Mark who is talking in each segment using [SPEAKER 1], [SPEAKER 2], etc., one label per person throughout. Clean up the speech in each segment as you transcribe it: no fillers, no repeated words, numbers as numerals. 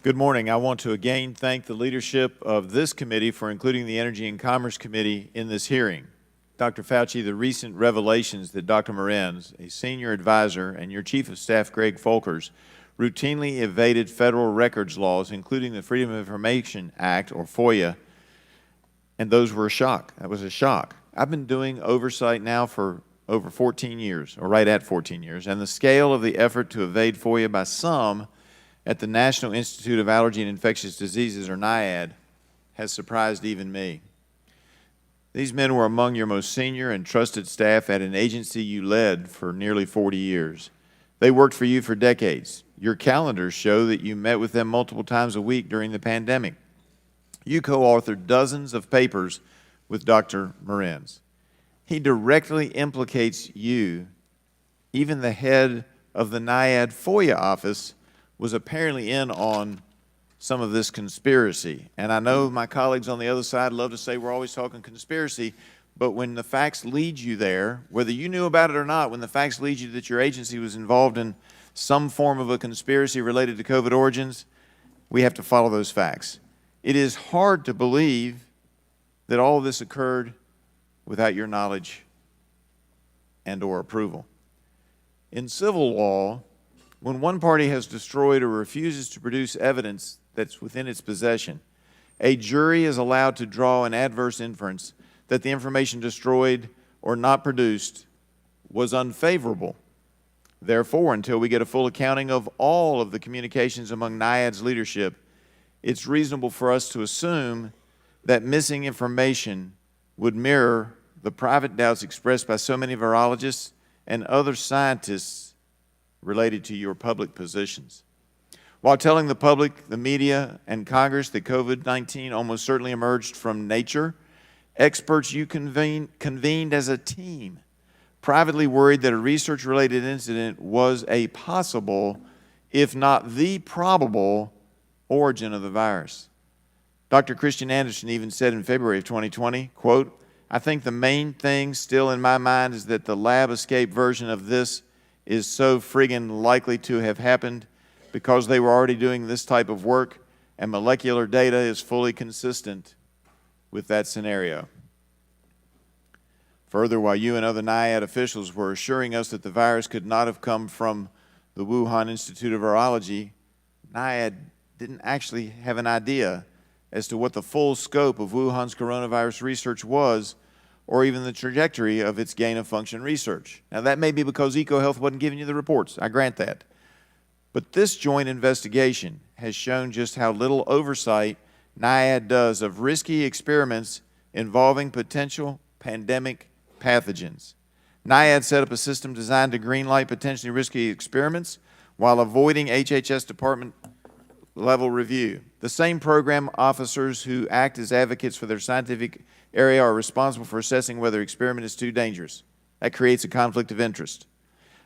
[SPEAKER 1] Good morning. I want to again thank the leadership of this committee for including the Energy and Commerce Committee in this hearing. Dr. Fauci, the recent revelations that Dr. Morenz, a senior advisor, and your Chief of Staff, Greg Folkers, routinely evaded federal records laws, including the Freedom of Information Act, or FOIA, and those were a shock. That was a shock. I've been doing oversight now for over 14 years, or right at 14 years, and the scale of the effort to evade FOIA by some at the National Institute of Allergy and Infectious Diseases, or NIAID, has surprised even me. These men were among your most senior and trusted staff at an agency you led for nearly 40 years. They worked for you for decades. Your calendars show that you met with them multiple times a week during the pandemic. You co-authored dozens of papers with Dr. Morenz. He directly implicates you. Even the head of the NIAID FOIA office was apparently in on some of this conspiracy. And I know my colleagues on the other side love to say we're always talking conspiracy, but when the facts lead you there, whether you knew about it or not, when the facts lead you that your agency was involved in some form of a conspiracy related to COVID origins, we have to follow those facts. It is hard to believe that all of this occurred without your knowledge and or approval. In civil law, when one party has destroyed or refuses to produce evidence that's within its possession, a jury is allowed to draw an adverse inference that the information destroyed or not produced was unfavorable. Therefore, until we get a full accounting of all of the communications among NIAID's leadership, it's reasonable for us to assume that missing information would mirror the private doubts expressed by so many virologists and other scientists related to your public positions. While telling the public, the media, and Congress that COVID-19 almost certainly emerged from nature, experts you convened as a team privately worried that a research-related incident was a possible, if not the probable, origin of the virus. Dr. Christian Anderson even said in February of 2020, quote, "I think the main thing still in my mind is that the lab escape version of this is so friggin' likely to have happened because they were already doing this type of work and molecular data is fully consistent with that scenario." Further, while you and other NIAID officials were assuring us that the virus could not have come from the Wuhan Institute of Virology, NIAID didn't actually have an idea as to what the full scope of Wuhan's coronavirus research was, or even the trajectory of its gain-of-function research. Now, that may be because EcoHealth wasn't giving you the reports. I grant that. But this joint investigation has shown just how little oversight NIAID does of risky experiments involving potential pandemic pathogens. NIAID set up a system designed to greenlight potentially risky experiments while avoiding HHS department-level review. The same program officers who act as advocates for their scientific area are responsible for assessing whether an experiment is too dangerous. That creates a conflict of interest.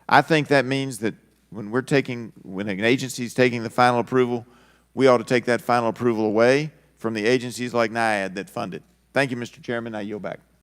[SPEAKER 1] I think that means that when an agency is taking the final approval, we ought to take that final approval away from the agencies like NIAID that fund it. Thank you, Mr. Chairman. I yield back.